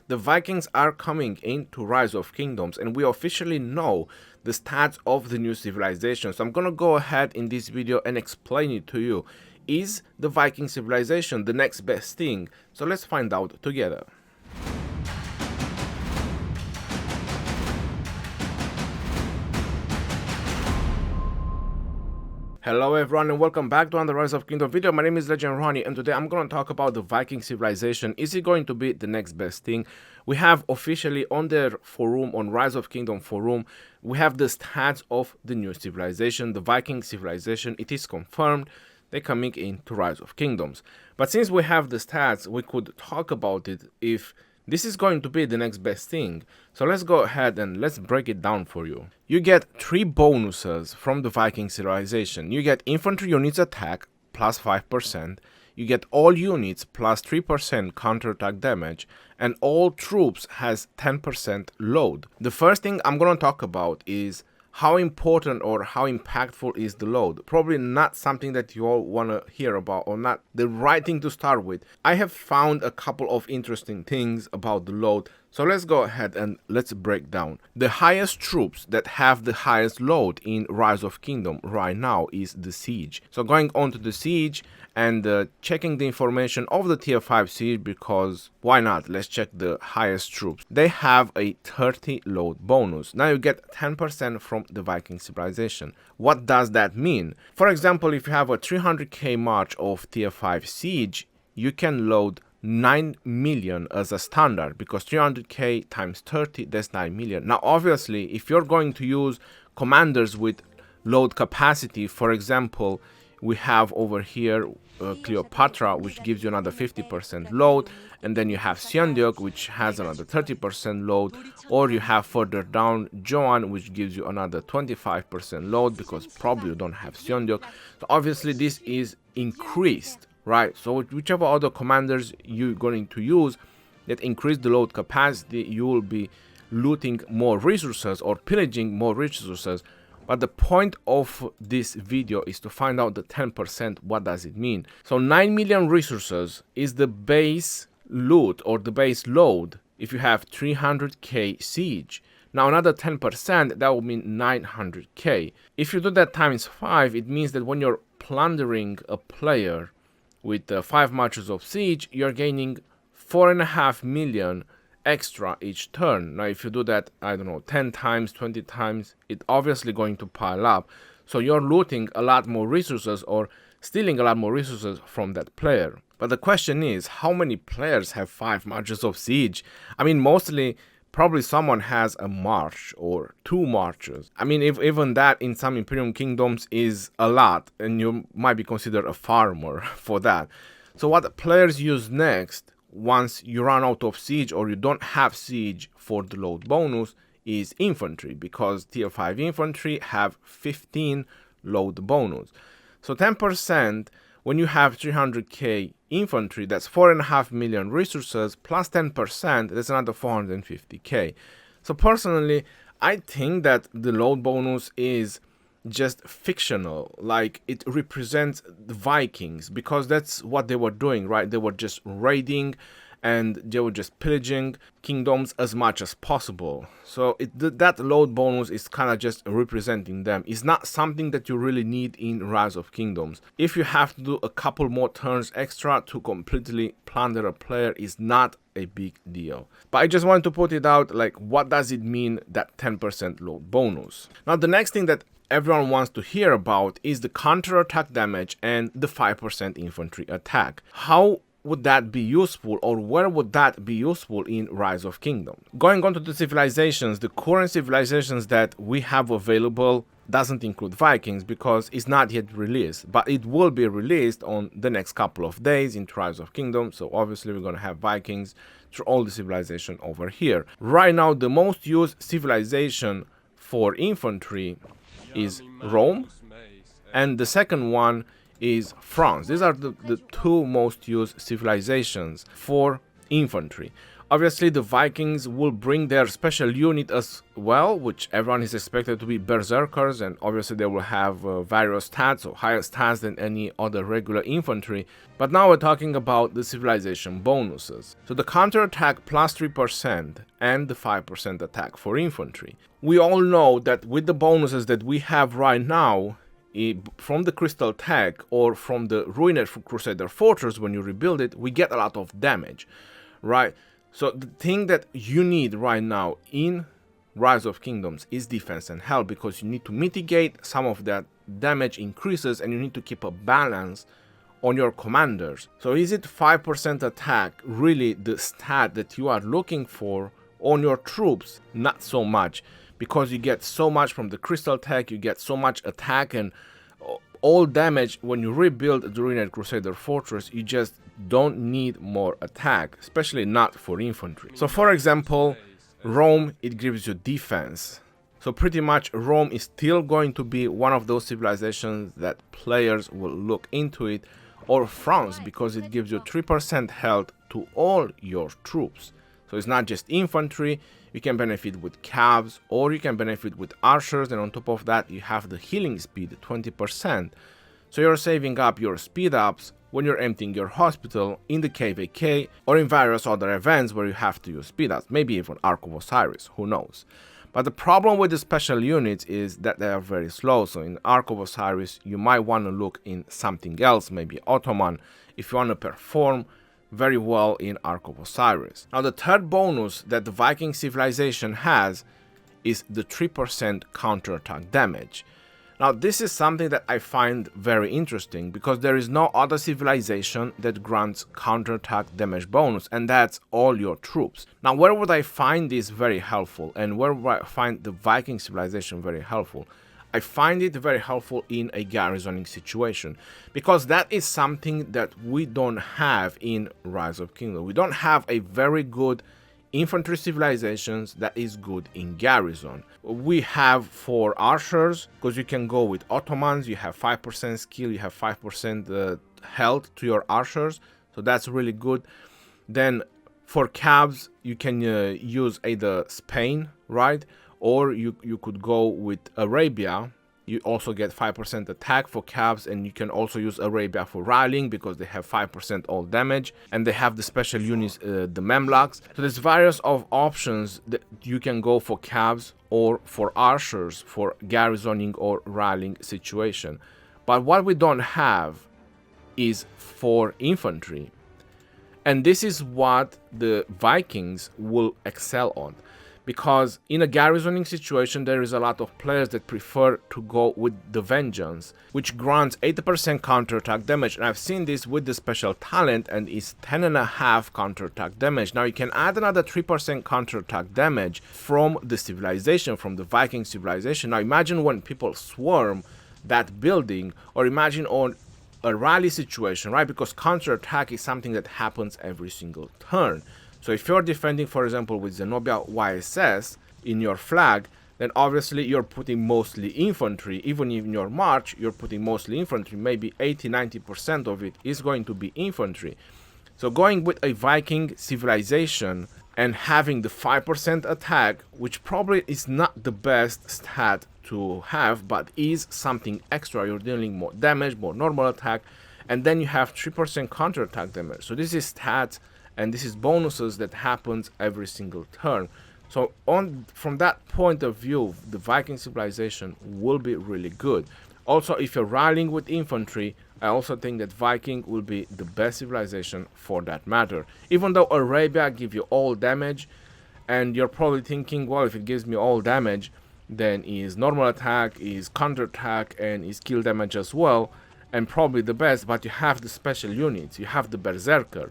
The Vikings are coming into Rise of Kingdoms, and we officially know the stats of the new civilization. So I'm gonna go ahead in this video and explain it to you. Is the Viking civilization the next best thing? So let's find out together. Hello everyone and welcome back to another Rise of Kingdom video. My name is Legend Ronnie and today I'm going to talk about the Viking civilization. Is it going to be the next best thing? We have officially on their forum, on Rise of Kingdom forum, we have the stats of the new civilization, the Viking civilization. It is confirmed they're coming into Rise of Kingdoms. But since we have the stats, we could talk about it if this is going to be the next best thing. So let's go ahead and let's break it down for you. You get 3 bonuses from the Viking civilization. You get infantry units attack plus 5%. You get all units plus 3% counterattack damage. And all troops has 10% load. The first thing I'm going to talk about is how important or how impactful is the load. Probably not something that you all want to hear about or not the right thing to start with. I have found a couple of interesting things about the load. So let's go ahead and let's break down. The highest troops that have the highest load in Rise of Kingdom right now is the siege. So going on to the siege and checking the information of the tier 5 siege, because why not? Let's check the highest troops. They have a 30 load bonus. Now you get 10% from the Viking civilization. What does that mean? For example, if you have a 300k march of tier 5 siege, you can load 9 million as a standard, because 300k times 30, that's 9 million. Now obviously if you're going to use commanders with load capacity, for example, we have over here Cleopatra, which gives you another 50% load, and then you have Seondeok, which has another 30% load, or you have further down Joan, which gives you another 25% load, because probably you don't have Seondeok. So obviously this is increased, right? So whichever other commanders you're going to use that increase the load capacity, you will be looting more resources or pillaging more resources. But the point of this video is to find out the 10%, what does it mean? So 9 million resources is the base loot or the base load if you have 300k siege. Now another 10%, that would mean 900k. If you do that times 5, it means that when you're plundering a player with 5 marches of siege, you're gaining 4.5 million extra each turn. Now if you do that, I don't know, 10 times, 20 times, it's obviously going to pile up. So you're looting a lot more resources or stealing a lot more resources from that player. But the question is, how many players have 5 marches of siege? I mean, mostly probably someone has a march or 2 marches. I mean, if even that in some Imperium kingdoms is a lot, and you might be considered a farmer for that. So what players use next once you run out of siege or you don't have siege for the load bonus is infantry, because tier 5 infantry have 15 load bonus. So 10% when you have 300k infantry, that's 4.5 million resources, plus 10%, that's another 450k. So personally, I think that the load bonus is just fictional, like it represents the Vikings, because that's what they were doing, right? They were just raiding and they were just pillaging kingdoms as much as possible. So that load bonus is kind of just representing them. It's not something that you really need in Rise of Kingdoms. If you have to do a couple more turns extra to completely plunder a player, is not a big deal. But I just want to put it out, like, what does it mean, that 10% load bonus? Now the next thing that everyone wants to hear about is the counterattack damage and the 5% infantry attack. How would that be useful, or where would that be useful in Rise of Kingdom? Going on to the civilizations, the current civilizations that we have available doesn't include Vikings because it's not yet released, but it will be released on the next couple of days in Rise of Kingdom. So obviously we're going to have Vikings through all the civilization over here. Right now the most used civilization for infantry is Rome, and the second one is France. These are the 2 most used civilizations for infantry. Obviously, the Vikings will bring their special unit as well, which everyone is expected to be berserkers, and obviously they will have various stats or higher stats than any other regular infantry. But now we're talking about the civilization bonuses. So the counterattack plus 3% and the 5% attack for infantry. We all know that with the bonuses that we have right now, from the Crystal Tech or from the Ruined Crusader Fortress, when you rebuild it, we get a lot of damage, right? So the thing that you need right now in Rise of Kingdoms is defense and health, because you need to mitigate some of that damage increases and you need to keep a balance on your commanders. So is it 5% attack really the stat that you are looking for on your troops? Not so much, because you get so much from the Crystal Tech, you get so much attack and all damage. When you rebuild the Ruined Crusader Fortress, you just don't need more attack, especially not for infantry. So for example, Rome, it gives you defense. So pretty much Rome is still going to be one of those civilizations that players will look into it, or France, because it gives you 3% health to all your troops. So it's not just infantry, you can benefit with cabs or you can benefit with archers, and on top of that you have the healing speed 20%. So you're saving up your speed ups when you're emptying your hospital in the KVK or in various other events where you have to use speed ups, maybe even Ark of Osiris, who knows. But the problem with the special units is that they are very slow. So in Ark of Osiris you might want to look in something else, maybe Ottoman, if you want to perform very well in Ark of Osiris. Now the third bonus that the Viking Civilization has is the 3% counterattack damage. Now this is something that I find very interesting, because there is no other civilization that grants counterattack damage bonus, and that's all your troops. Now where would I find this very helpful, and where would I find the Viking Civilization very helpful? I find it very helpful in a garrisoning situation, because that is something that we don't have in Rise of Kingdom. We don't have a very good infantry civilizations that is good in garrison. We have for archers, because you can go with Ottomans, you have 5% skill, you have 5% health to your archers, so that's really good. Then for cabs, you can use either Spain, right? Or you could go with Arabia. You also get 5% attack for cabs, and you can also use Arabia for rallying because they have 5% all damage, and they have the special units, the Memlaks. So there's various of options that you can go for cabs or for archers for garrisoning or rallying situation. But what we don't have is for infantry. And this is what the Vikings will excel on. Because in a garrisoning situation, there is a lot of players that prefer to go with the Vengeance, which grants 80% counterattack damage. And I've seen this with the special talent, and is 10.5 counterattack damage. Now you can add another 3% counterattack damage from the civilization, from the Viking Civilization. Now imagine when people swarm that building, or imagine on a rally situation, right? Because counterattack is something that happens every single turn. So if you're defending, for example, with Zenobia YSS in your flag, then obviously you're putting mostly infantry. Even in your march, you're putting mostly infantry. Maybe 80-90% of it is going to be infantry. So going with a Viking civilization and having the 5% attack, which probably is not the best stat to have, but is something extra. You're dealing more damage, more normal attack, and then you have 3% counterattack damage. So this is stats, and this is bonuses that happens every single turn. So from that point of view, the Viking Civilization will be really good. Also, if you're rallying with infantry, I also think that Viking will be the best civilization for that matter. Even though Arabia give you all damage, and you're probably thinking, well, if it gives me all damage, then is normal attack, is counterattack, and is kill damage as well, and probably the best. But you have the special units, you have the Berserker,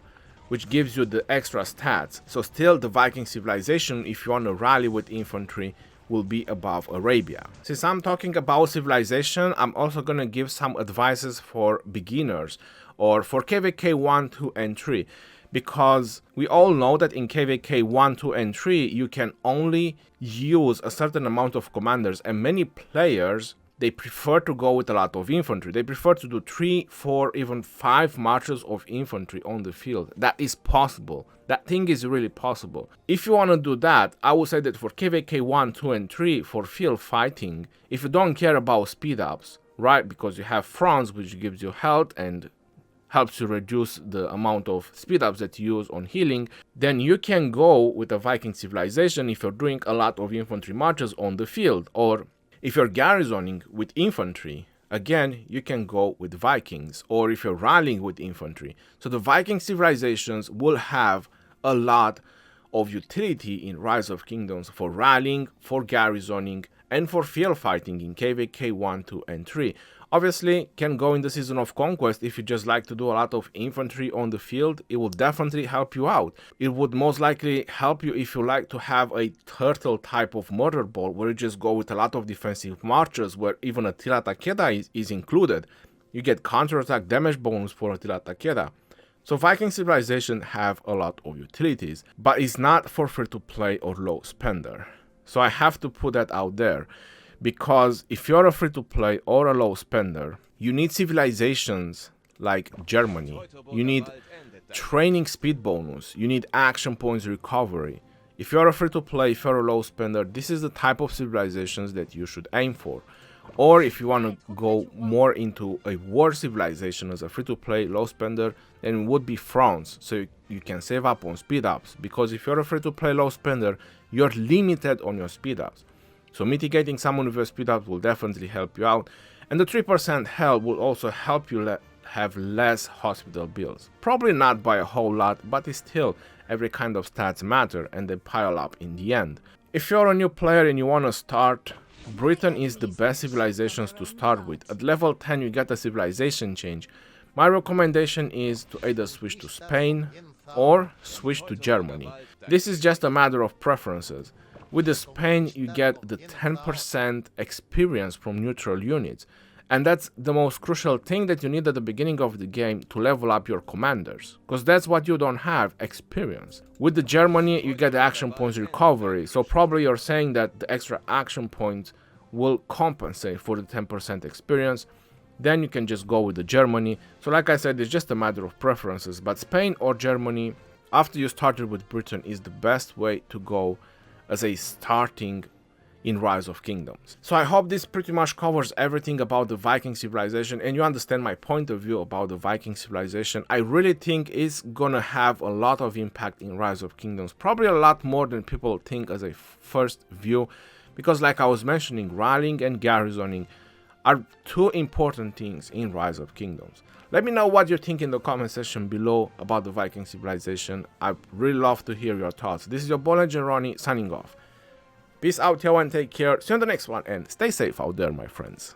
which gives you the extra stats. So still the Viking Civilization, if you want to rally with infantry, will be above Arabia. Since I'm talking about civilization, I'm also going to give some advices for beginners, or for KVK 1, 2, and 3. Because we all know that in KVK 1, 2, and 3, you can only use a certain amount of commanders, and many players, they prefer to go with a lot of infantry. They prefer to do 3, 4, even 5 marches of infantry on the field. That is possible. That thing is really possible. If you want to do that, I would say that for KVK 1, 2, and 3, for field fighting, if you don't care about speed ups, right, because you have France, which gives you health and helps you reduce the amount of speed ups that you use on healing, then you can go with a Viking Civilization if you're doing a lot of infantry marches on the field. Or if you're garrisoning with infantry, again, you can go with Vikings. Or if you're rallying with infantry. So the Viking Civilizations will have a lot of utility in Rise of Kingdoms for rallying, for garrisoning, and for field fighting in KVK 1, 2, and 3. Obviously, can go in the Season of Conquest if you just like to do a lot of infantry on the field. It will definitely help you out. It would most likely help you if you like to have a turtle type of murder ball where you just go with a lot of defensive marches where even Attila Takeda is included. You get counterattack damage bonus for Attila Takeda. So Viking Civilization have a lot of utilities, but it's not for free-to-play or low spender. So I have to put that out there. Because if you're a free-to-play or a low spender, you need civilizations like Germany, you need training speed bonus, you need action points recovery. If you're a free-to-play, if you're a low spender, this is the type of civilizations that you should aim for. Or if you want to go more into a war civilization as a free-to-play low spender, then it would be France, so you can save up on speed ups. Because if you're a free-to-play low spender, you're limited on your speed ups. So mitigating some of your speed ups will definitely help you out. And the 3% health will also help you have less hospital bills. Probably not by a whole lot, but it's still, every kind of stats matter and they pile up in the end. If you're a new player and you want to start, Britain is the best civilizations to start with. At level 10 you get a civilization change. My recommendation is to either switch to Spain or switch to Germany. This is just a matter of preferences. With the Spain, you get the 10% experience from neutral units. And that's the most crucial thing that you need at the beginning of the game to level up your commanders. Because that's what you don't have, experience. With the Germany, you get the action points recovery. So probably you're saying that the extra action points will compensate for the 10% experience. Then you can just go with the Germany. So like I said, it's just a matter of preferences. But Spain or Germany, after you started with Britain, is the best way to go as a starting in Rise of Kingdoms. So I hope this pretty much covers everything about the Viking Civilization and you understand my point of view about the Viking Civilization. I really think it's gonna have a lot of impact in Rise of Kingdoms, probably a lot more than people think as a first view, because like I was mentioning, rallying and garrisoning are two important things in Rise of Kingdoms. Let me know what you think in the comment section below about the Viking Civilization. I'd really love to hear your thoughts. This is your boy Legend Ronnie signing off. Peace out, y'all, and take care. See you on the next one, and stay safe out there, my friends.